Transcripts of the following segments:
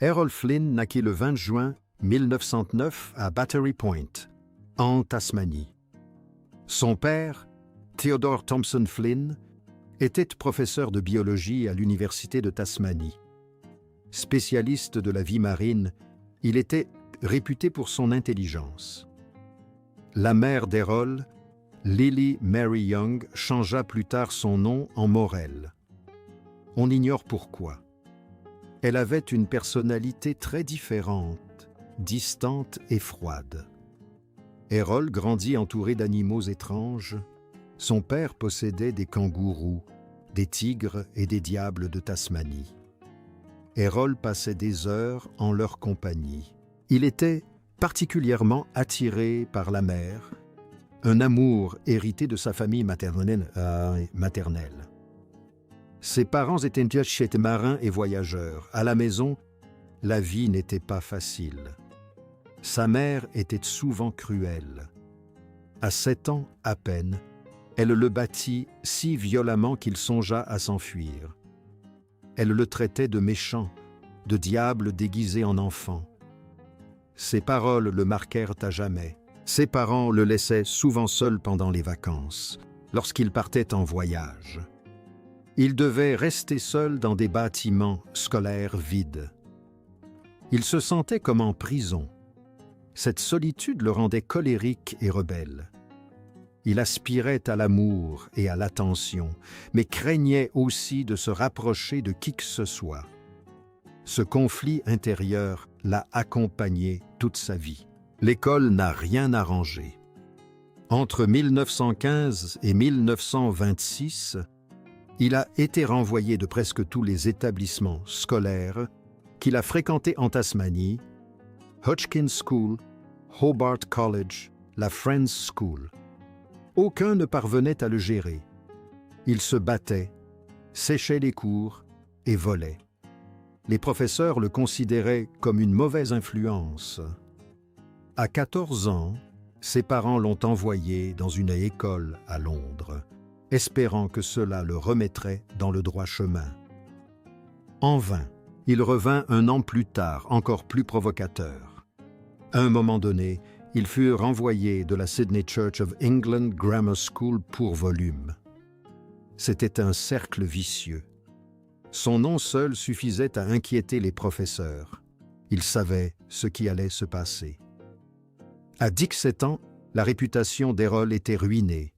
Errol Flynn naquit le 20 juin 1909 à Battery Point, en Tasmanie. Son père, Theodore Thompson Flynn, était professeur de biologie à l'Université de Tasmanie. Spécialiste de la vie marine, il était réputé pour son intelligence. La mère d'Errol, Lily Mary Young, changea plus tard son nom en Morel. On ignore pourquoi. Elle avait une personnalité très différente, distante et froide. Errol grandit entouré d'animaux étranges. Son père possédait des kangourous, des tigres et des diables de Tasmanie. Errol passait des heures en leur compagnie. Il était particulièrement attiré par la mer, un amour hérité de sa famille maternelle. Ses parents étaient marins et voyageurs. À la maison, la vie n'était pas facile. Sa mère était souvent cruelle. À 7 ans à peine, elle le battit si violemment qu'il songea à s'enfuir. Elle le traitait de méchant, de diable déguisé en enfant. Ses paroles le marquèrent à jamais. Ses parents le laissaient souvent seul pendant les vacances, lorsqu'il partait en voyage. Il devait rester seul dans des bâtiments scolaires vides. Il se sentait comme en prison. Cette solitude le rendait colérique et rebelle. Il aspirait à l'amour et à l'attention, mais craignait aussi de se rapprocher de qui que ce soit. Ce conflit intérieur l'a accompagné toute sa vie. L'école n'a rien arrangé. Entre 1915 et 1926, il a été renvoyé de presque tous les établissements scolaires qu'il a fréquentés en Tasmanie, Hodgkin School, Hobart College, la Friends School. Aucun ne parvenait à le gérer. Il se battait, séchait les cours et volait. Les professeurs le considéraient comme une mauvaise influence. À 14 ans, ses parents l'ont envoyé dans une école à Londres, espérant que cela le remettrait dans le droit chemin. En vain, il revint un an plus tard, encore plus provocateur. À un moment donné, il fut renvoyé de la Sydney Church of England Grammar School pour volume. C'était un cercle vicieux. Son nom seul suffisait à inquiéter les professeurs. Ils savaient ce qui allait se passer. À 17 ans, la réputation d'Errol était ruinée.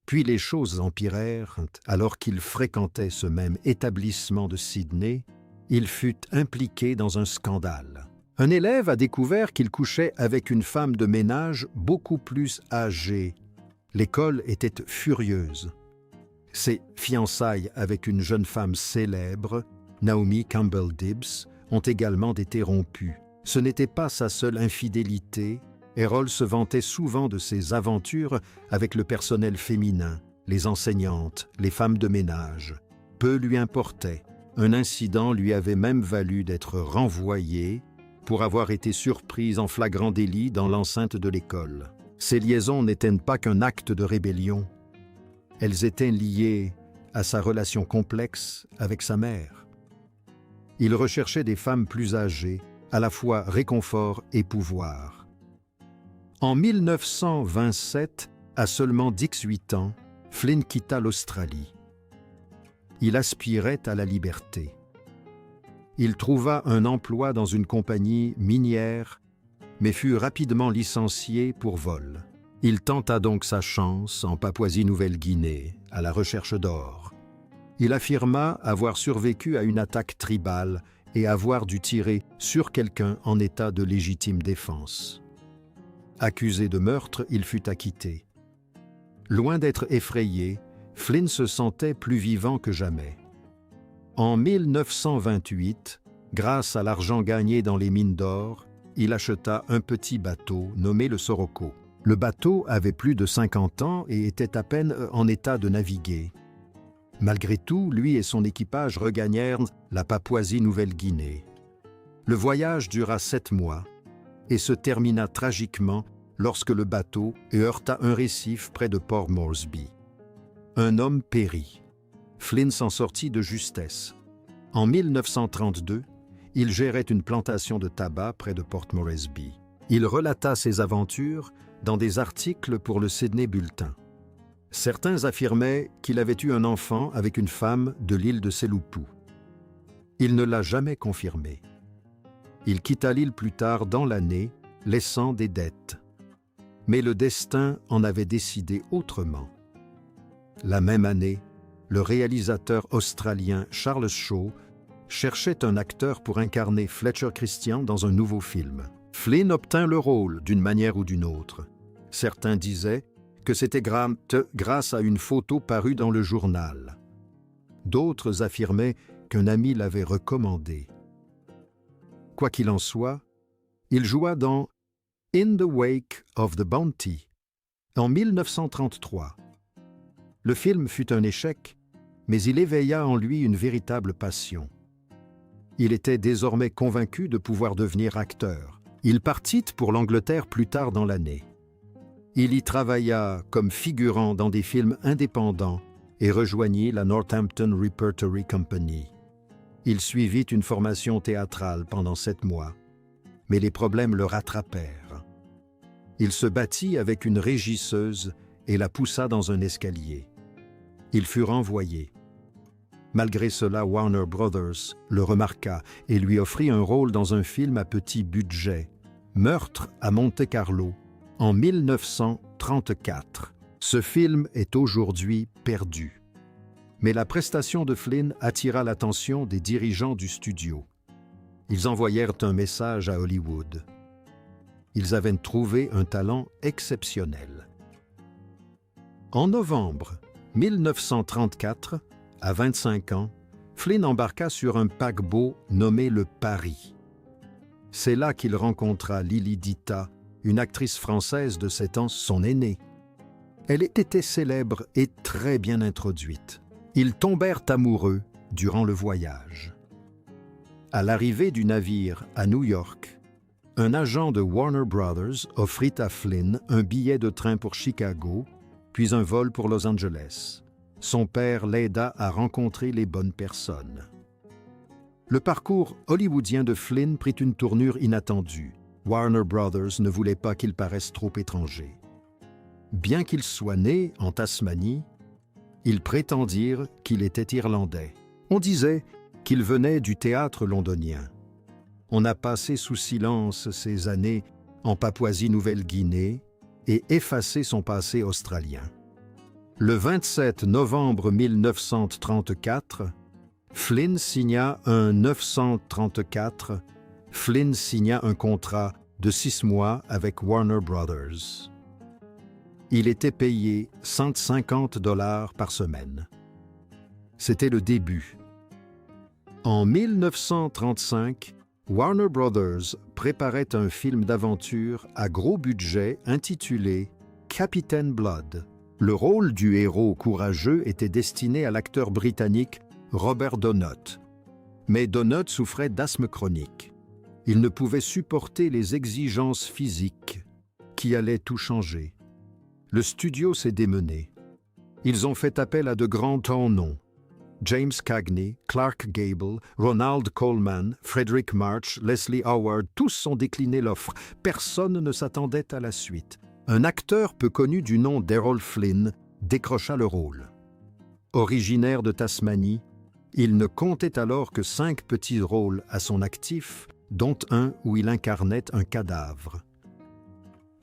Puis les choses empirèrent alors qu'il fréquentait ce même établissement de Sydney. Il fut impliqué dans un scandale. Un élève a découvert qu'il couchait avec une femme de ménage beaucoup plus âgée. L'école était furieuse. Ses fiançailles avec une jeune femme célèbre, Naomi Campbell Dibbs, ont également été rompues. Ce n'était pas sa seule infidélité. Errol se vantait souvent de ses aventures avec le personnel féminin, les enseignantes, les femmes de ménage. Peu lui importait. Un incident lui avait même valu d'être renvoyé pour avoir été surprise en flagrant délit dans l'enceinte de l'école. Ces liaisons n'étaient pas qu'un acte de rébellion. Elles étaient liées à sa relation complexe avec sa mère. Il recherchait des femmes plus âgées, à la fois réconfort et pouvoir. En 1927, à seulement 18 ans, Flynn quitta l'Australie. Il aspirait à la liberté. Il trouva un emploi dans une compagnie minière, mais fut rapidement licencié pour vol. Il tenta donc sa chance en Papouasie-Nouvelle-Guinée, à la recherche d'or. Il affirma avoir survécu à une attaque tribale et avoir dû tirer sur quelqu'un en état de légitime défense. Accusé de meurtre, il fut acquitté. Loin d'être effrayé, Flynn se sentait plus vivant que jamais. En 1928, grâce à l'argent gagné dans les mines d'or, il acheta un petit bateau nommé le Soroko. Le bateau avait plus de 50 ans et était à peine en état de naviguer. Malgré tout, lui et son équipage regagnèrent la Papouasie-Nouvelle-Guinée. Le voyage dura 7 mois et se termina tragiquement lorsque le bateau heurta un récif près de Port Moresby. Un homme périt. Flynn s'en sortit de justesse. En 1932, il gérait une plantation de tabac près de Port Moresby. Il relata ses aventures dans des articles pour le Sydney Bulletin. Certains affirmaient qu'il avait eu un enfant avec une femme de l'île de Selupu. Il ne l'a jamais confirmé. Il quitta l'île plus tard dans l'année, laissant des dettes. Mais le destin en avait décidé autrement. La même année, le réalisateur australien Charles Shaw cherchait un acteur pour incarner Fletcher Christian dans un nouveau film. Flynn obtint le rôle d'une manière ou d'une autre. Certains disaient que c'était grâce à une photo parue dans le journal. D'autres affirmaient qu'un ami l'avait recommandé. Quoi qu'il en soit, il joua dans In the Wake of the Bounty en 1933. Le film fut un échec, mais il éveilla en lui une véritable passion. Il était désormais convaincu de pouvoir devenir acteur. Il partit pour l'Angleterre plus tard dans l'année. Il y travailla comme figurant dans des films indépendants et rejoignit la Northampton Repertory Company. Il suivit une formation théâtrale pendant 7 mois, mais les problèmes le rattrapèrent. Il se battit avec une régisseuse et la poussa dans un escalier. Il fut renvoyé. Malgré cela, Warner Brothers le remarqua et lui offrit un rôle dans un film à petit budget, Meurtre à Monte-Carlo, en 1934. Ce film est aujourd'hui perdu. Mais la prestation de Flynn attira l'attention des dirigeants du studio. Ils envoyèrent un message à Hollywood. Ils avaient trouvé un talent exceptionnel. En novembre 1934, à 25 ans, Flynn embarqua sur un paquebot nommé le Paris. C'est là qu'il rencontra Lili Dita, une actrice française de 7 ans, son aînée. Elle était célèbre et très bien introduite. Ils tombèrent amoureux durant le voyage. À l'arrivée du navire à New York, un agent de Warner Brothers offrit à Flynn un billet de train pour Chicago, puis un vol pour Los Angeles. Son père l'aida à rencontrer les bonnes personnes. Le parcours hollywoodien de Flynn prit une tournure inattendue. Warner Brothers ne voulait pas qu'il paraisse trop étranger. Bien qu'il soit né en Tasmanie, ils prétendirent qu'il était irlandais. On disait qu'il venait du théâtre londonien. On a passé sous silence ses années en Papouasie-Nouvelle-Guinée et effacé son passé australien. Le 27 novembre 1934, Flynn signa un contrat de 6 mois avec Warner Brothers. Il était payé $150 par semaine. C'était le début. En 1935, Warner Brothers préparait un film d'aventure à gros budget intitulé Captain Blood. Le rôle du héros courageux était destiné à l'acteur britannique Robert Donat. Mais Donat souffrait d'asthme chronique. Il ne pouvait supporter les exigences physiques qui allaient tout changer. Le studio s'est démené. Ils ont fait appel à de grands noms. James Cagney, Clark Gable, Ronald Colman, Frederick March, Leslie Howard, tous ont décliné l'offre. Personne ne s'attendait à la suite. Un acteur peu connu du nom d'Errol Flynn décrocha le rôle. Originaire de Tasmanie, il ne comptait alors que 5 petits rôles à son actif, dont un où il incarnait un cadavre.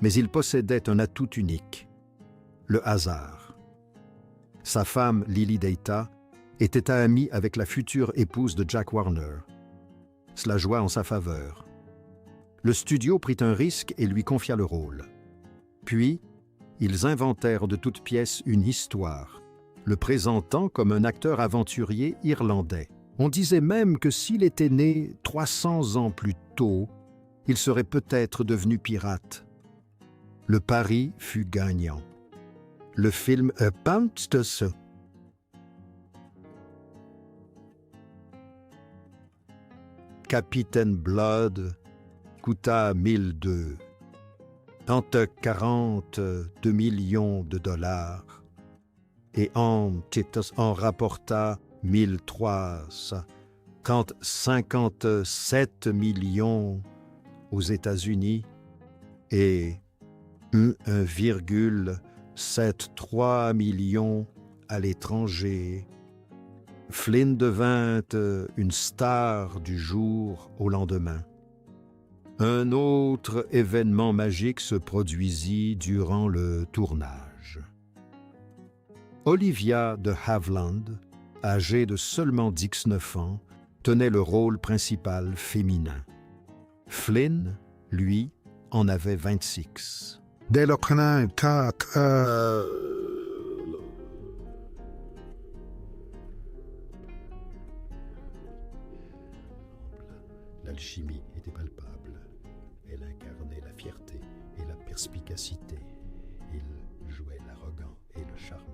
Mais il possédait un atout unique, le hasard. Sa femme, Lili Dita, était amie avec la future épouse de Jack Warner. Cela joua en sa faveur. Le studio prit un risque et lui confia le rôle. Puis, ils inventèrent de toutes pièces une histoire, le présentant comme un acteur aventurier irlandais. On disait même que s'il était né 300 ans plus tôt, il serait peut-être devenu pirate. Le pari fut gagnant. Le film A Bounce Captain Blood coûta 1002. Entre 42 millions de dollars et en rapporta 1300. quand 57 millions aux États-Unis et 1,73 million à l'étranger, Flynn devint une star du jour au lendemain. Un autre événement magique se produisit durant le tournage. Olivia de Havilland, âgée de seulement 19 ans, tenait le rôle principal féminin. Flynn, lui, en avait 26. Dès le premier talk, L'alchimie était palpable. Elle incarnait la fierté et la perspicacité. Il jouait l'arrogant et le charmeur.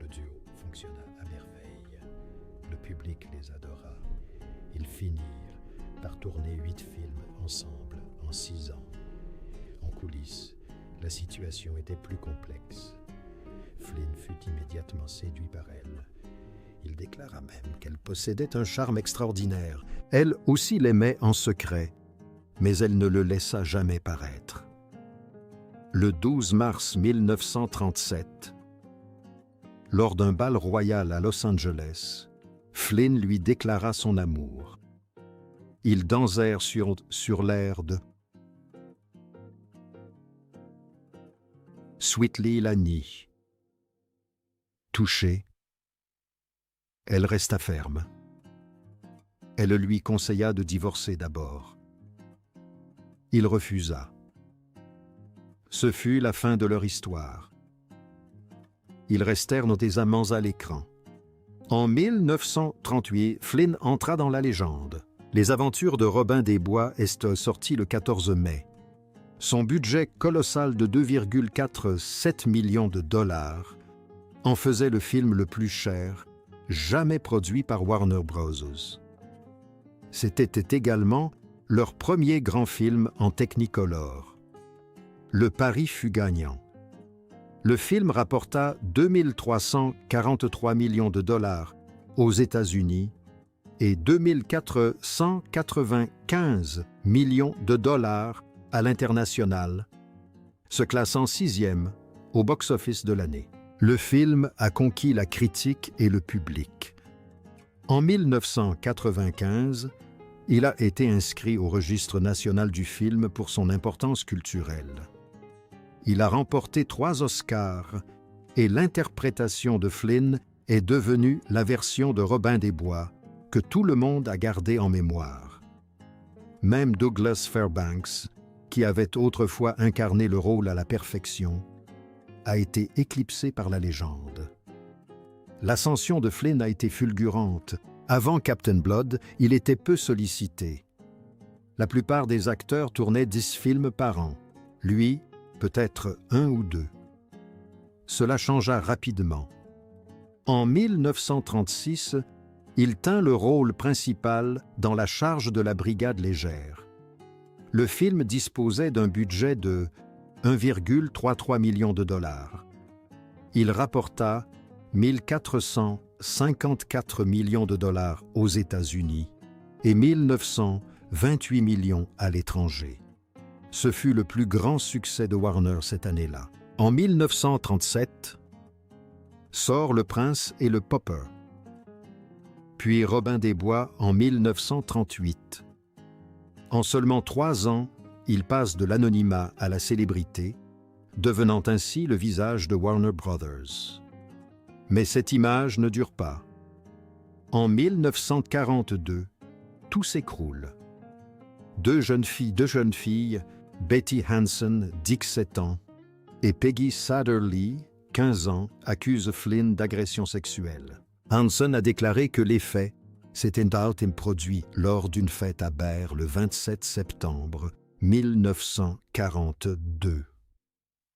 Le duo fonctionna à merveille. Le public les adora. Ils finirent par tourner 8 films ensemble en 6 ans. En coulisses, la situation était plus complexe. Flynn fut immédiatement séduit par elle. Il déclara même qu'elle possédait un charme extraordinaire. Elle aussi l'aimait en secret, mais elle ne le laissa jamais paraître. Le 12 mars 1937, lors d'un bal royal à Los Angeles, Flynn lui déclara son amour. Ils dansèrent sur l'air de Sweetly Lani. Touchée, elle resta ferme. Elle lui conseilla de divorcer d'abord. Il refusa. Ce fut la fin de leur histoire. Ils restèrent des amants à l'écran. En 1938, Flynn entra dans la légende. Les aventures de Robin des Bois est sorti le 14 mai. Son budget colossal de 2,47 millions de dollars en faisait le film le plus cher jamais produit par Warner Bros. C'était également leur premier grand film en Technicolor. Le pari fut gagnant. Le film rapporta 2343 millions de dollars aux États-Unis et 2495 millions de dollars à l'international, se classant 6e au box-office de l'année. Le film a conquis la critique et le public. En 1995, il a été inscrit au registre national du film pour son importance culturelle. Il a remporté 3 Oscars et l'interprétation de Flynn est devenue la version de Robin des Bois que tout le monde a gardée en mémoire. Même Douglas Fairbanks, qui avait autrefois incarné le rôle à la perfection, a été éclipsé par la légende. L'ascension de Flynn a été fulgurante. Avant Captain Blood, il était peu sollicité. La plupart des acteurs tournaient 10 films par an. Lui, peut-être 1 ou 2. Cela changea rapidement. En 1936, il tint le rôle principal dans La Charge de la Brigade légère. Le film disposait d'un budget de 1,33 million de dollars. Il rapporta 1454 millions de dollars aux États-Unis et 1928 millions à l'étranger. Ce fut le plus grand succès de Warner cette année-là. En 1937, sort Le Prince et le Pauper, puis Robin des Bois en 1938. En seulement 3 ans, il passe de l'anonymat à la célébrité, devenant ainsi le visage de Warner Brothers. Mais cette image ne dure pas. En 1942, tout s'écroule. Deux jeunes filles, Betty Hansen, 17 ans, et Peggy Satterlee, 15 ans, accusent Flynn d'agression sexuelle. Hansen a déclaré que les faits s'étaient produits lors d'une fête à Berre le 27 septembre 1942.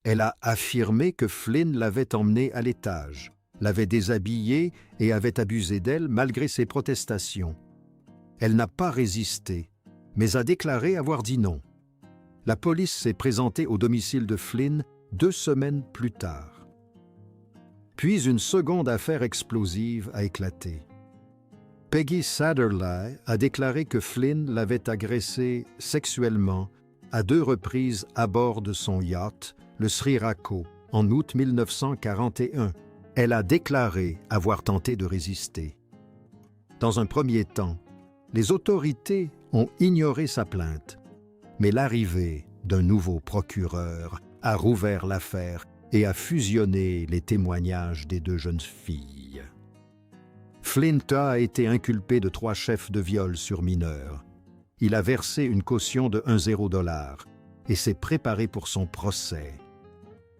Elle a affirmé que Flynn l'avait emmenée à l'étage, l'avait déshabillée et avait abusé d'elle malgré ses protestations. Elle n'a pas résisté, mais a déclaré avoir dit non. La police s'est présentée au domicile de Flynn 2 semaines plus tard. Puis une seconde affaire explosive a éclaté. Peggy Satterley a déclaré que Flynn l'avait agressée sexuellement à 2 reprises à bord de son yacht, le Sri Rako, en août 1941. Elle a déclaré avoir tenté de résister. Dans un premier temps, les autorités ont ignoré sa plainte, mais l'arrivée d'un nouveau procureur a rouvert l'affaire et a fusionné les témoignages des 2 jeunes filles. Flynn a été inculpé de 3 chefs de viol sur mineurs. Il a versé une caution de $10 et s'est préparé pour son procès.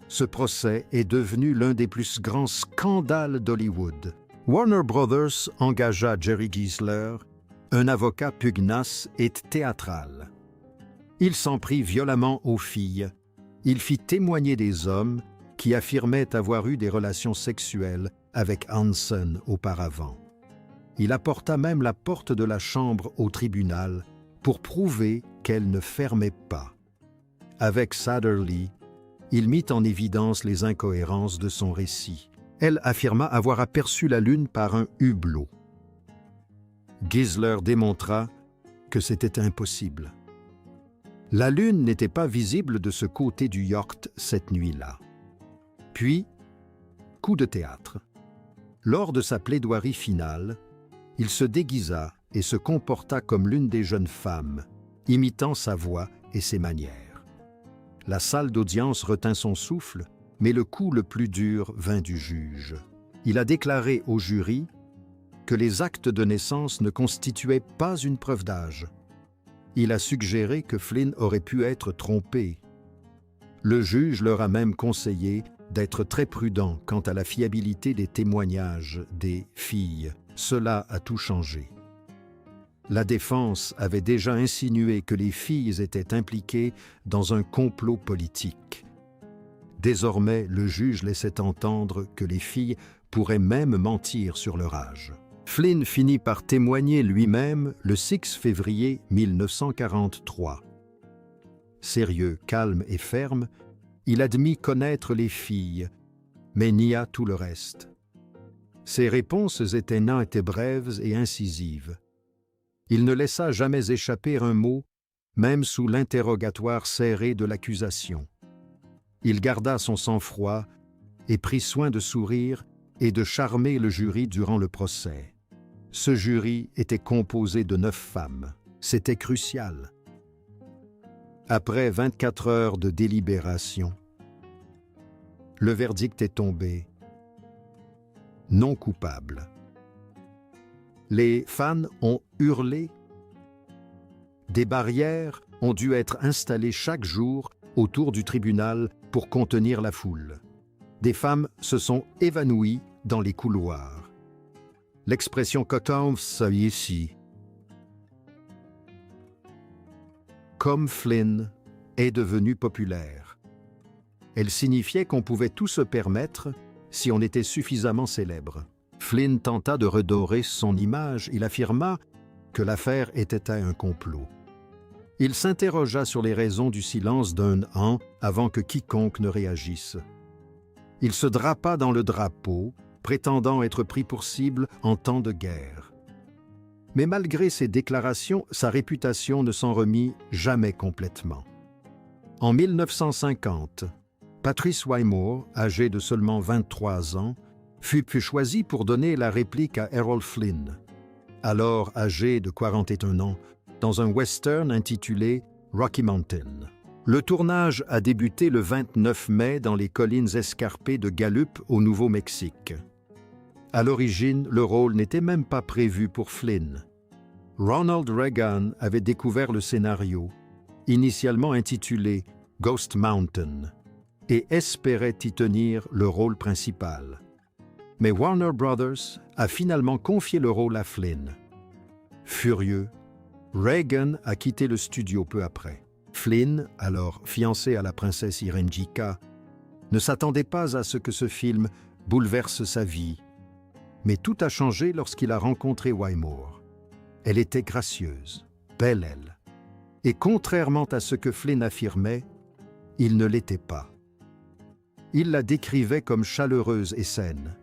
Ce procès est devenu l'un des plus grands scandales d'Hollywood. Warner Brothers engagea Jerry Giesler, un avocat pugnace et théâtral. Il s'en prit violemment aux filles. Il fit témoigner des hommes qui affirmaient avoir eu des relations sexuelles avec Hansen auparavant. Il apporta même la porte de la chambre au tribunal pour prouver qu'elle ne fermait pas. Avec Satterley, il mit en évidence les incohérences de son récit. Elle affirma avoir aperçu la Lune par un hublot. Giesler démontra que c'était impossible. La Lune n'était pas visible de ce côté du yacht cette nuit-là. Puis, coup de théâtre. Lors de sa plaidoirie finale, il se déguisa et se comporta comme l'une des jeunes femmes, imitant sa voix et ses manières. La salle d'audience retint son souffle, mais le coup le plus dur vint du juge. Il a déclaré au jury que les actes de naissance ne constituaient pas une preuve d'âge. Il a suggéré que Flynn aurait pu être trompé. Le juge leur a même conseillé d'être très prudent quant à la fiabilité des témoignages des filles. Cela a tout changé. La défense avait déjà insinué que les filles étaient impliquées dans un complot politique. Désormais, le juge laissait entendre que les filles pourraient même mentir sur leur âge. Flynn finit par témoigner lui-même le 6 février 1943. Sérieux, calme et ferme, il admit connaître les filles, mais nia tout le reste. Ses réponses étaient nettes et brèves et incisives. Il ne laissa jamais échapper un mot, même sous l'interrogatoire serré de l'accusation. Il garda son sang-froid et prit soin de sourire et de charmer le jury durant le procès. Ce jury était composé de 9 femmes. C'était crucial. Après 24 heures de délibération, le verdict est tombé. Non coupable. Les fans ont hurlé. Des barrières ont dû être installées chaque jour autour du tribunal pour contenir la foule. Des femmes se sont évanouies dans les couloirs. L'expression « coton ici » comme Flynn est devenue populaire. Elle signifiait qu'on pouvait tout se permettre si on était suffisamment célèbre. Flynn tenta de redorer son image. Il affirma que l'affaire était un complot. Il s'interrogea sur les raisons du silence d'un an avant que quiconque ne réagisse. Il se drapa dans le drapeau, prétendant être pris pour cible en temps de guerre. Mais malgré ses déclarations, sa réputation ne s'en remit jamais complètement. En 1950, Patrice Wymore, âgé de seulement 23 ans, fut choisi pour donner la réplique à Errol Flynn, alors âgé de 41 ans, dans un western intitulé Rocky Mountain. Le tournage a débuté le 29 mai dans les collines escarpées de Gallup au Nouveau-Mexique. À l'origine, le rôle n'était même pas prévu pour Flynn. Ronald Reagan avait découvert le scénario, initialement intitulé Ghost Mountain, et espérait y tenir le rôle principal. Mais Warner Brothers a finalement confié le rôle à Flynn. Furieux, Reagan a quitté le studio peu après. Flynn, alors fiancé à la princesse Irenjika, ne s'attendait pas à ce que ce film bouleverse sa vie. Mais tout a changé lorsqu'il a rencontré Wymore. Elle était gracieuse, belle elle. Et contrairement à ce que Flynn affirmait, il ne l'était pas. Il la décrivait comme chaleureuse et saine,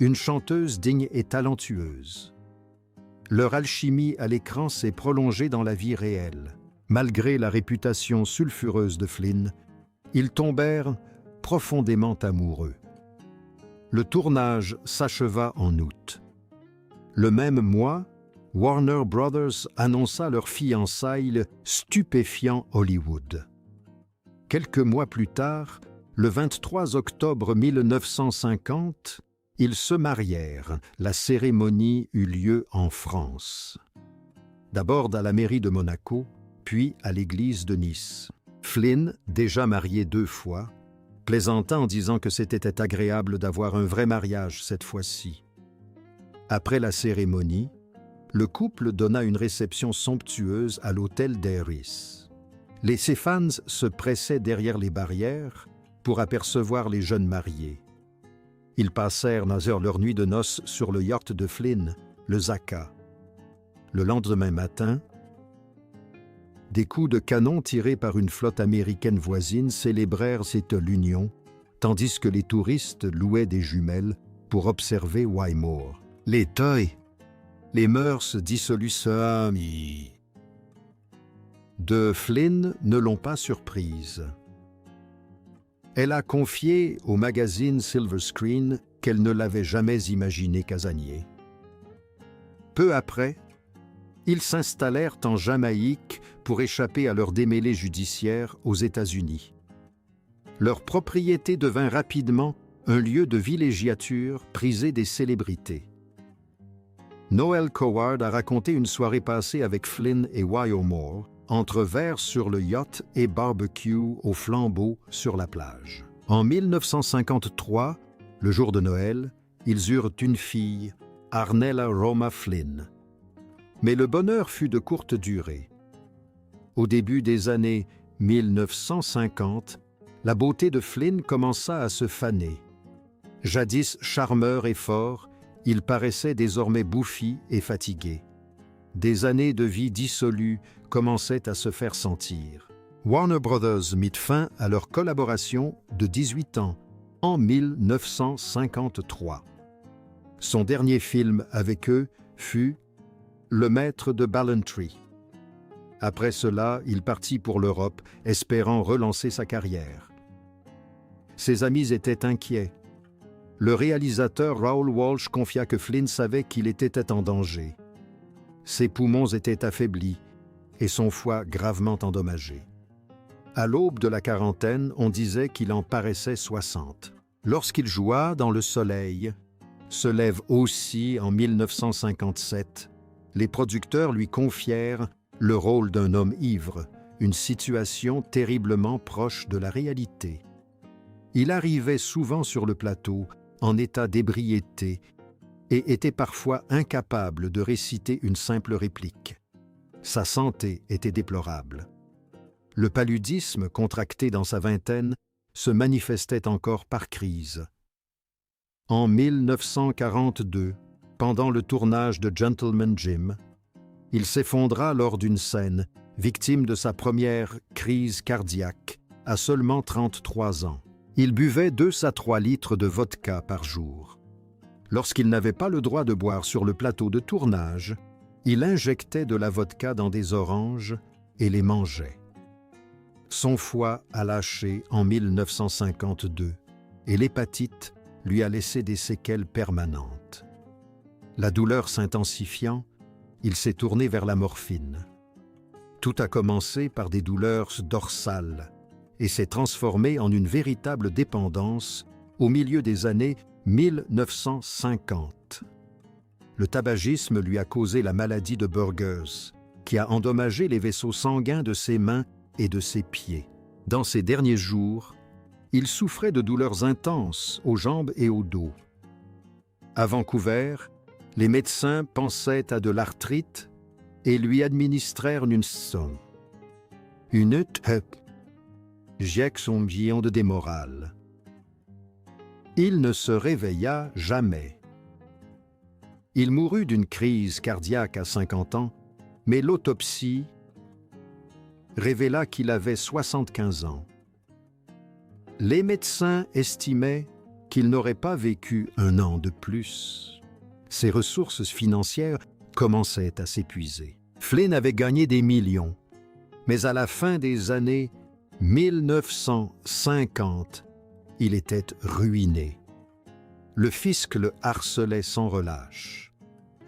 une chanteuse digne et talentueuse. Leur alchimie à l'écran s'est prolongée dans la vie réelle. Malgré la réputation sulfureuse de Flynn, ils tombèrent profondément amoureux. Le tournage s'acheva en août. Le même mois, Warner Brothers annonça leur fiançailles, le stupéfiant Hollywood. Quelques mois plus tard, le 23 octobre 1950, ils se marièrent. La cérémonie eut lieu en France. D'abord à la mairie de Monaco, puis à l'église de Nice. Flynn, déjà marié 2 fois, plaisanta en disant que c'était agréable d'avoir un vrai mariage cette fois-ci. Après la cérémonie, le couple donna une réception somptueuse à l'hôtel d'Heris. Les fans se pressaient derrière les barrières pour apercevoir les jeunes mariés. Ils passèrent leur nuit de noces sur le yacht de Flynn, le Zaka. Le lendemain matin, des coups de canon tirés par une flotte américaine voisine célébrèrent cette union, tandis que les touristes louaient des jumelles pour observer Wymore. Les toys, les mœurs dissolues de Flynn ne l'ont pas surprise. Elle a confié au magazine Silver Screen qu'elle ne l'avait jamais imaginé casanier. Peu après, ils s'installèrent en Jamaïque pour échapper à leur démêlés judiciaire aux États-Unis. Leur propriété devint rapidement un lieu de villégiature prisé des célébrités. Noel Coward a raconté une soirée passée avec Flynn et Wymore, entre verres sur le yacht et barbecue au flambeau sur la plage. En 1953, le jour de Noël, ils eurent une fille, Arnella Roma Flynn. Mais le bonheur fut de courte durée. Au début des années 1950, la beauté de Flynn commença à se faner. Jadis charmeur et fort, il paraissait désormais bouffi et fatigué. Des années de vie dissolue commençaient à se faire sentir. Warner Brothers mit fin à leur collaboration de 18 ans en 1953. Son dernier film avec eux fut Le Maître de Ballantrae. Après cela, il partit pour l'Europe, espérant relancer sa carrière. Ses amis étaient inquiets. Le réalisateur Raoul Walsh confia que Flynn savait qu'il était en danger. Ses poumons étaient affaiblis et son foie gravement endommagé. À l'aube de la quarantaine, on disait qu'il en paraissait 60. Lorsqu'il joua dans Le Soleil, se lève aussi en 1957, les producteurs lui confièrent le rôle d'un homme ivre, une situation terriblement proche de la réalité. Il arrivait souvent sur le plateau en état d'ébriété et était parfois incapable de réciter une simple réplique. Sa santé était déplorable. Le paludisme, contracté dans sa vingtaine, se manifestait encore par crise. En 1942, pendant le tournage de Gentleman Jim, il s'effondra lors d'une scène, victime de sa première crise cardiaque, à seulement 33 ans. Il buvait 2 à 3 litres de vodka par jour. Lorsqu'il n'avait pas le droit de boire sur le plateau de tournage, il injectait de la vodka dans des oranges et les mangeait. Son foie a lâché en 1952 et l'hépatite lui a laissé des séquelles permanentes. La douleur s'intensifiant, il s'est tourné vers la morphine. Tout a commencé par des douleurs dorsales et s'est transformé en une véritable dépendance au milieu des années 1950. Le tabagisme lui a causé la maladie de Burgers, qui a endommagé les vaisseaux sanguins de ses mains et de ses pieds. Dans ses derniers jours, il souffrait de douleurs intenses aux jambes et au dos. À Vancouver, les médecins pensaient à de l'arthrite et lui administrèrent une injection de démorale. Il ne se réveilla jamais. Il mourut d'une crise cardiaque à 50 ans, mais l'autopsie révéla qu'il avait 75 ans. Les médecins estimaient qu'il n'aurait pas vécu 1 an de plus. Ses ressources financières commençait à s'épuiser. Flynn avait gagné des millions, mais à la fin des années 1950, il était ruiné. Le fisc le harcelait sans relâche.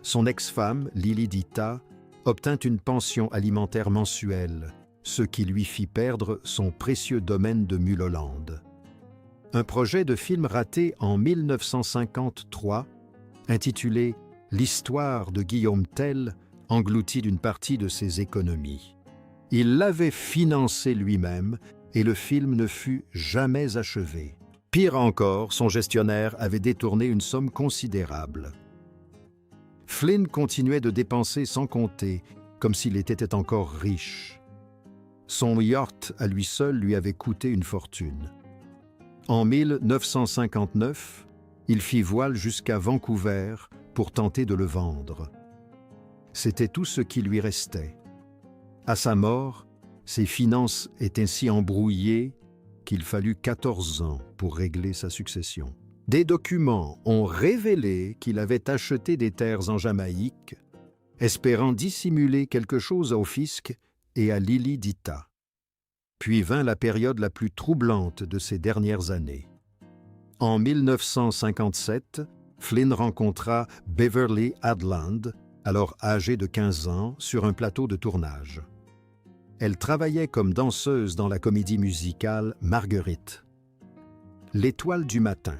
Son ex-femme, Lily Dita, obtint une pension alimentaire mensuelle, ce qui lui fit perdre son précieux domaine de Mulholland. Un projet de film raté en 1953, intitulé « L'histoire de Guillaume Tell », engloutit d'une partie de ses économies. Il l'avait financé lui-même et le film ne fut jamais achevé. Pire encore, son gestionnaire avait détourné une somme considérable. Flynn continuait de dépenser sans compter, comme s'il était encore riche. Son yacht à lui seul lui avait coûté une fortune. En 1959, il fit voile jusqu'à Vancouver pour tenter de le vendre. C'était tout ce qui lui restait. À sa mort, ses finances étaient si embrouillées qu'il fallut 14 ans pour régler sa succession. Des documents ont révélé qu'il avait acheté des terres en Jamaïque, espérant dissimuler quelque chose au fisc et à Lily Dita. Puis vint la période la plus troublante de ces dernières années. En 1957, Flynn rencontra Beverly Hadland, alors âgée de 15 ans, sur un plateau de tournage. Elle travaillait comme danseuse dans la comédie musicale Marguerite. L'étoile du matin.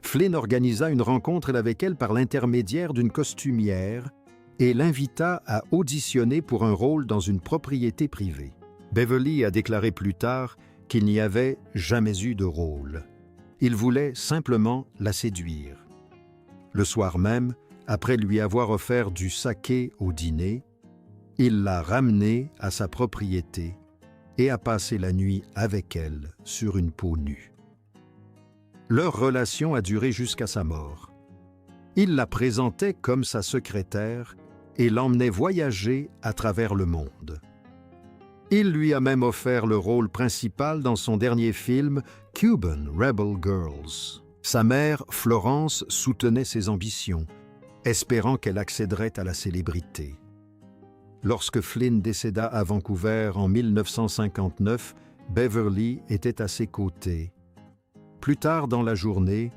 Flynn organisa une rencontre avec elle par l'intermédiaire d'une costumière et l'invita à auditionner pour un rôle dans une propriété privée. Beverly a déclaré plus tard qu'il n'y avait jamais eu de rôle. Il voulait simplement la séduire. Le soir même, après lui avoir offert du saké au dîner, il l'a ramenée à sa propriété et a passé la nuit avec elle sur une peau nue. Leur relation a duré jusqu'à sa mort. Il la présentait comme sa secrétaire et l'emmenait voyager à travers le monde. Il lui a même offert le rôle principal dans son dernier film Cuban Rebel Girls. Sa mère, Florence, soutenait ses ambitions, espérant qu'elle accéderait à la célébrité. Lorsque Flynn décéda à Vancouver en 1959, Beverly était à ses côtés. Plus tard dans la journée,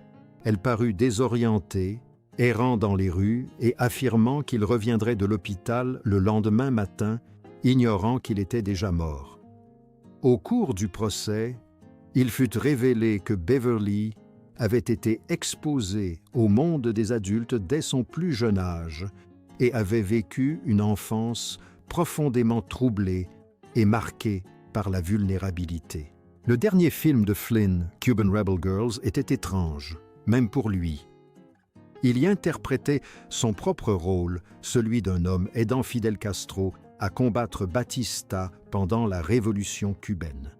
elle parut désorientée, errant dans les rues et affirmant qu'il reviendrait de l'hôpital le lendemain matin, ignorant qu'il était déjà mort. Au cours du procès, il fut révélé que Beverly avait été exposée au monde des adultes dès son plus jeune âge et avait vécu une enfance profondément troublée et marquée par la vulnérabilité. Le dernier film de Flynn, Cuban Rebel Girls, était étrange, même pour lui. Il y interprétait son propre rôle, celui d'un homme aidant Fidel Castro à combattre Batista pendant la révolution cubaine.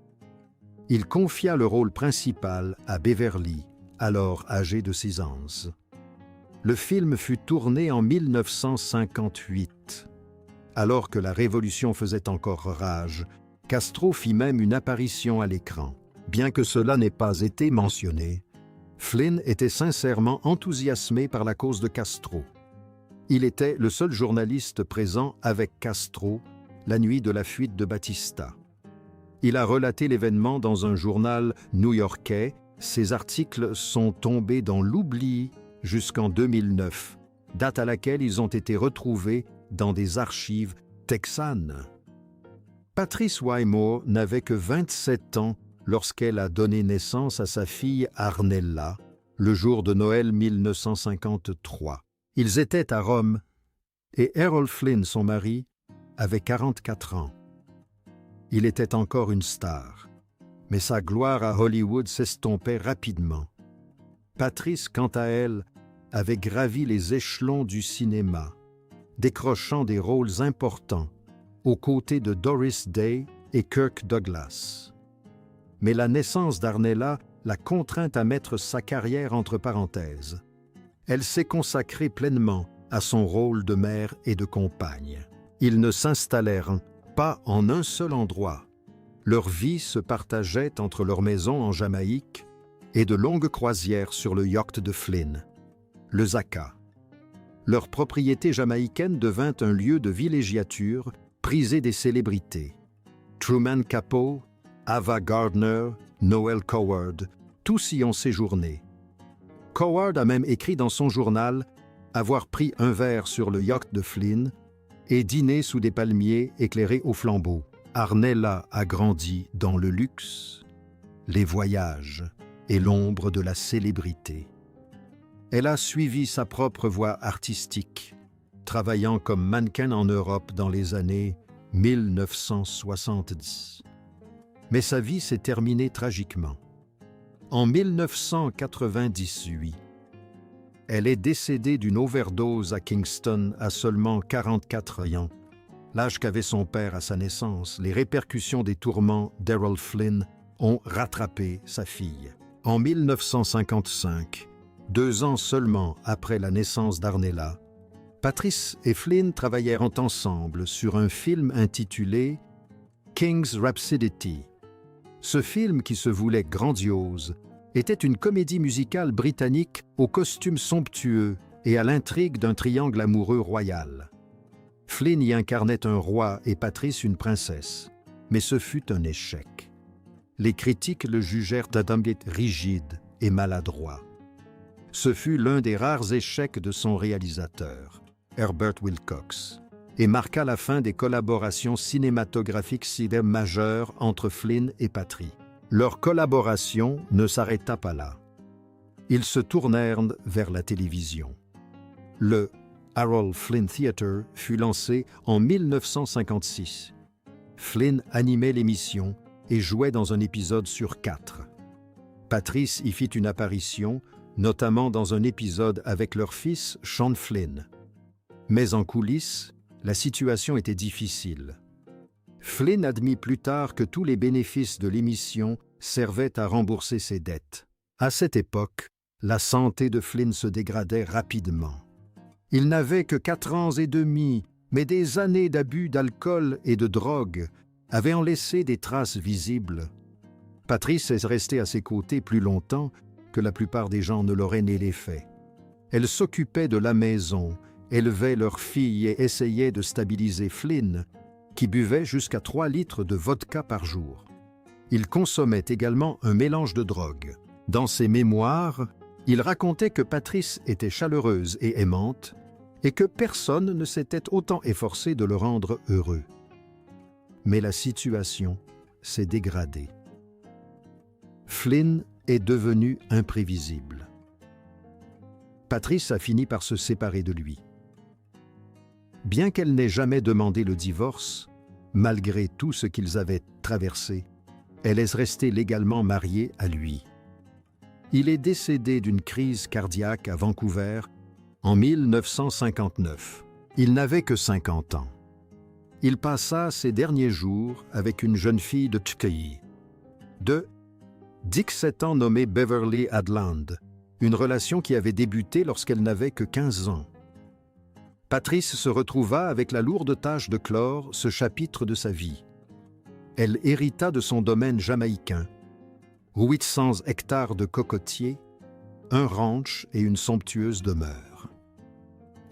Il confia le rôle principal à Beverly, alors âgée de 6 ans. Le film fut tourné en 1958. Alors que la révolution faisait encore rage, Castro fit même une apparition à l'écran. Bien que cela n'ait pas été mentionné, Flynn était sincèrement enthousiasmé par la cause de Castro. Il était le seul journaliste présent avec Castro la nuit de la fuite de Batista. Il a relaté l'événement dans un journal new-yorkais. Ses articles sont tombés dans l'oubli jusqu'en 2009, date à laquelle ils ont été retrouvés dans des archives texanes. Patrice Wymore n'avait que 27 ans lorsqu'elle a donné naissance à sa fille Arnella, le jour de Noël 1953. Ils étaient à Rome et Errol Flynn, son mari, avait 44 ans. Il était encore une star, mais sa gloire à Hollywood s'estompait rapidement. Patrice, quant à elle, avait gravi les échelons du cinéma, décrochant des rôles importants aux côtés de Doris Day et Kirk Douglas. Mais la naissance d'Arnella l'a contrainte à mettre sa carrière entre parenthèses. Elle s'est consacrée pleinement à son rôle de mère et de compagne. Ils ne s'installèrent pas en un seul endroit. Leur vie se partageait entre leur maison en Jamaïque et de longues croisières sur le yacht de Flynn, le Zaka. leur propriété jamaïcaine devint un lieu de villégiature prisé des célébrités. Truman Capote, Ava Gardner, Noel Coward, tous y ont séjourné. Coward a même écrit dans son journal avoir pris un verre sur le yacht de Flynn et dîné sous des palmiers éclairés au flambeau. Arnella a grandi dans le luxe, les voyages et l'ombre de la célébrité. Elle a suivi sa propre voie artistique, travaillant comme mannequin en Europe dans les années 1970. Mais sa vie s'est terminée tragiquement. En 1998, elle est décédée d'une overdose à Kingston à seulement 44 ans, l'âge qu'avait son père à sa naissance. Les répercussions des tourments d'Errol Flynn ont rattrapé sa fille. En 1955, 2 ans seulement après la naissance d'Arnella, Patrice et Flynn travaillèrent ensemble sur un film intitulé King's Rhapsody. Ce film, qui se voulait grandiose, était une comédie musicale britannique aux costumes somptueux et à l'intrigue d'un triangle amoureux royal. Flynn y incarnait un roi et Patrice une princesse, mais ce fut un échec. Les critiques le jugèrent rigide et maladroit. Ce fut l'un des rares échecs de son réalisateur, Herbert Wilcox, et marqua la fin des collaborations cinématographiques majeures entre Flynn et Patry. Leur collaboration ne s'arrêta pas là. Ils se tournèrent vers la télévision. Le Harold Flynn Theatre fut lancé en 1956. Flynn animait l'émission et jouait dans un épisode sur 4. Patrice y fit une apparition, notamment dans un épisode avec leur fils Sean Flynn. Mais en coulisses, la situation était difficile. Flynn admit plus tard que tous les bénéfices de l'émission servaient à rembourser ses dettes. À cette époque, la santé de Flynn se dégradait rapidement. Il n'avait que 4 ans et demi, mais des années d'abus d'alcool et de drogue avaient en laissé des traces visibles. Patrice est restée à ses côtés plus longtemps que la plupart des gens ne l'auraient né fait. Elle s'occupait de la maison, élevait leur fille et essayait de stabiliser Flynn, qui buvait jusqu'à 3 litres de vodka par jour. Il consommait également un mélange de drogue. Dans ses mémoires, il racontait que Patrice était chaleureuse et aimante et que personne ne s'était autant efforcé de le rendre heureux. Mais la situation s'est dégradée. Flynn est devenu imprévisible. Patrice a fini par se séparer de lui. Bien qu'elle n'ait jamais demandé le divorce, malgré tout ce qu'ils avaient traversé, elle est restée légalement mariée à lui. Il est décédé d'une crise cardiaque à Vancouver en 1959. Il n'avait que 50 ans. Il passa ses derniers jours avec une jeune fille de Tuckey, de 17 ans nommée Beverly Adland, une relation qui avait débuté lorsqu'elle n'avait que 15 ans. Patrice se retrouva avec la lourde tâche de clore ce chapitre de sa vie. Elle hérita de son domaine jamaïcain, 800 hectares de cocotiers, un ranch et une somptueuse demeure.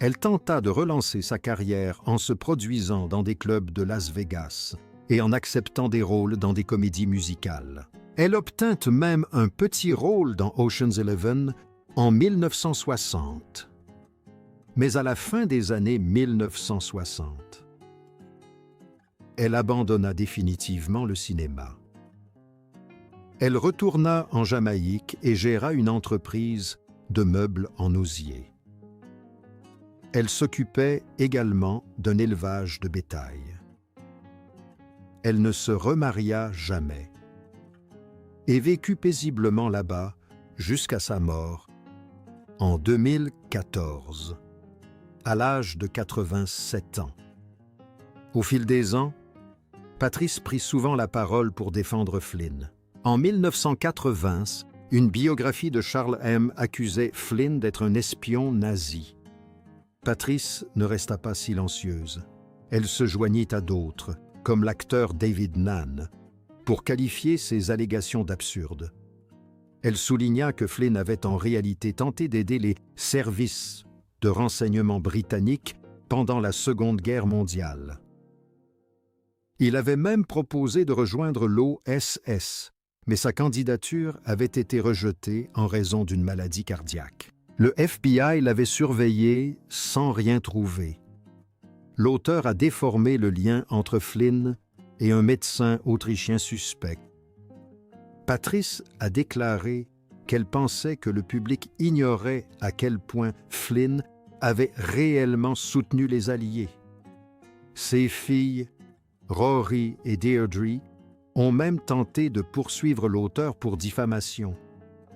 Elle tenta de relancer sa carrière en se produisant dans des clubs de Las Vegas et en acceptant des rôles dans des comédies musicales. Elle obtint même un petit rôle dans Ocean's 11 en 1960. Mais à la fin des années 1960, elle abandonna définitivement le cinéma. Elle retourna en Jamaïque et géra une entreprise de meubles en osier. Elle s'occupait également d'un élevage de bétail. Elle ne se remaria jamais et vécut paisiblement là-bas jusqu'à sa mort en 2014, à l'âge de 87 ans. Au fil des ans, Patrice prit souvent la parole pour défendre Flynn. En 1980, une biographie de Charles M. accusait Flynn d'être un espion nazi. Patrice ne resta pas silencieuse. Elle se joignit à d'autres, comme l'acteur David Nann, pour qualifier ces allégations d'absurdes. Elle souligna que Flynn avait en réalité tenté d'aider les services de renseignement britannique pendant la Seconde Guerre mondiale. Il avait même proposé de rejoindre l'OSS, mais sa candidature avait été rejetée en raison d'une maladie cardiaque. Le FBI l'avait surveillé sans rien trouver. L'auteur a déformé le lien entre Flynn et un médecin autrichien suspect. Patrice a déclaré qu'elle pensait que le public ignorait à quel point Flynn avait réellement soutenu les Alliés. Ses filles, Rory et Deirdre, ont même tenté de poursuivre l'auteur pour diffamation,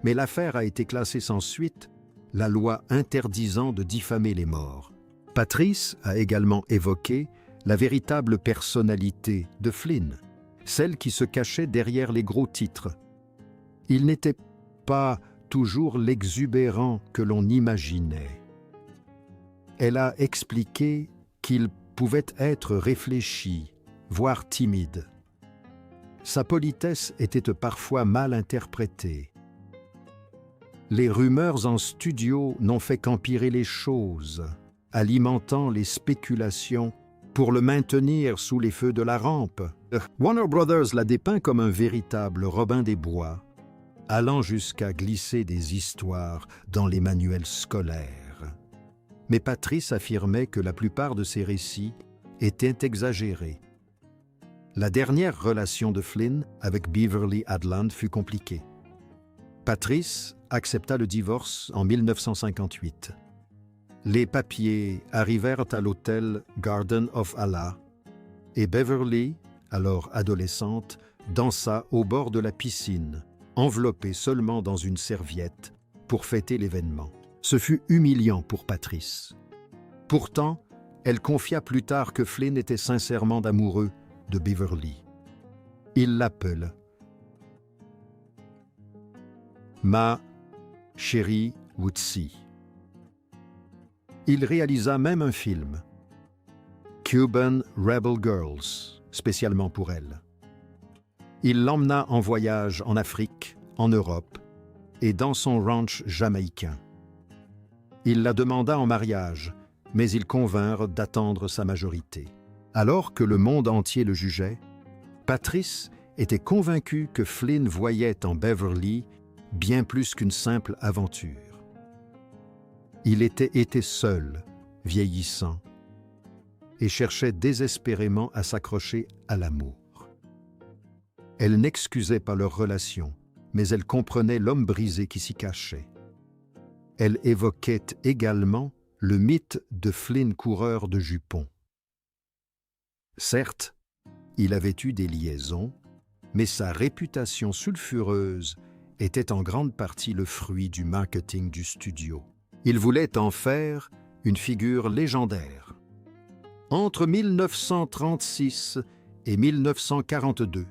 mais l'affaire a été classée sans suite, la loi interdisant de diffamer les morts. Patrice a également évoqué la véritable personnalité de Flynn, celle qui se cachait derrière les gros titres. Il n'était pas toujours l'exubérant que l'on imaginait. Elle a expliqué qu'il pouvait être réfléchi, voire timide. Sa politesse était parfois mal interprétée. Les rumeurs en studio n'ont fait qu'empirer les choses, alimentant les spéculations pour le maintenir sous les feux de la rampe. Warner Brothers l'a dépeint comme un véritable Robin des Bois, allant jusqu'à glisser des histoires dans les manuels scolaires. Mais Patrice affirmait que la plupart de ses récits étaient exagérés. La dernière relation de Flynn avec Beverly Adland fut compliquée. Patrice accepta le divorce en 1958. Les papiers arrivèrent à l'hôtel Garden of Allah et Beverly, alors adolescente, dansa au bord de la piscine, enveloppée seulement dans une serviette pour fêter l'événement. Ce fut humiliant pour Patrice. Pourtant, elle confia plus tard que Flynn était sincèrement amoureux de Beverly. Il l'appelle Ma chérie Woodsy. Il réalisa même un film, Cuban Rebel Girls, spécialement pour elle. Il l'emmena en voyage en Afrique, en Europe et dans son ranch jamaïcain. Il la demanda en mariage, mais ils convinrent d'attendre sa majorité. Alors que le monde entier le jugeait, Patrice était convaincu que Flynn voyait en Beverly bien plus qu'une simple aventure. Il était seul, vieillissant, et cherchait désespérément à s'accrocher à l'amour. Elle n'excusait pas leur relation, mais elle comprenait l'homme brisé qui s'y cachait. Elle évoquait également le mythe de Flynn coureur de jupons. Certes, il avait eu des liaisons, mais sa réputation sulfureuse était en grande partie le fruit du marketing du studio. Il voulait en faire une figure légendaire. Entre 1936 et 1942,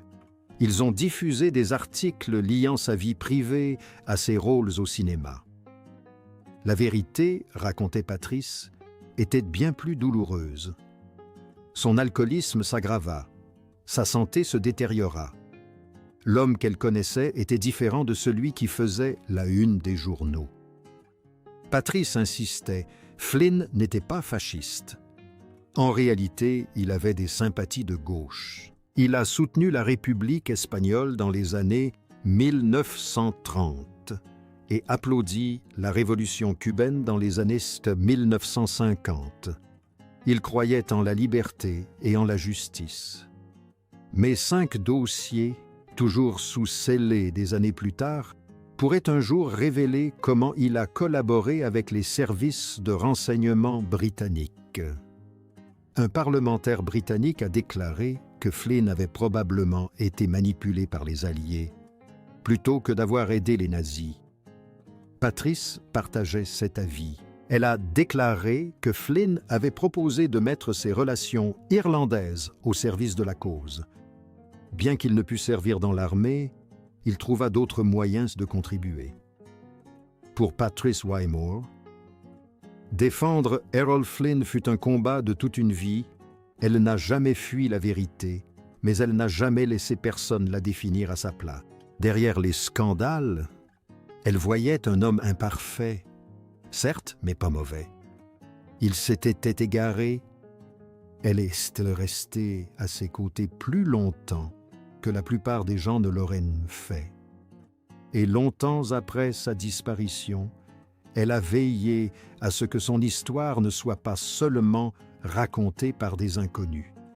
ils ont diffusé des articles liant sa vie privée à ses rôles au cinéma. La vérité, racontait Patrice, était bien plus douloureuse. Son alcoolisme s'aggrava, sa santé se détériora. L'homme qu'elle connaissait était différent de celui qui faisait la une des journaux. Patrice insistait, Flynn n'était pas fasciste. En réalité, il avait des sympathies de gauche. Il a soutenu la République espagnole dans les années 1930 et applaudi la révolution cubaine dans les années 1950. Il croyait en la liberté et en la justice. Mais 5 dossiers, toujours sous scellé des années plus tard, pourraient un jour révéler comment il a collaboré avec les services de renseignement britanniques. Un parlementaire britannique a déclaré que Flynn avait probablement été manipulé par les Alliés, plutôt que d'avoir aidé les nazis. Patrice partageait cet avis. Elle a déclaré que Flynn avait proposé de mettre ses relations irlandaises au service de la cause. Bien qu'il ne pût servir dans l'armée, il trouva d'autres moyens de contribuer. Pour Patrice Wymore, défendre Errol Flynn fut un combat de toute une vie. Elle n'a jamais fui la vérité, mais elle n'a jamais laissé personne la définir à sa place. Derrière les scandales, elle voyait un homme imparfait, certes, mais pas mauvais. Il s'était égaré. Elle est restée à ses côtés plus longtemps que la plupart des gens ne l'auraient fait. Et longtemps après sa disparition, elle a veillé à ce que son histoire ne soit pas seulement racontée par des inconnus.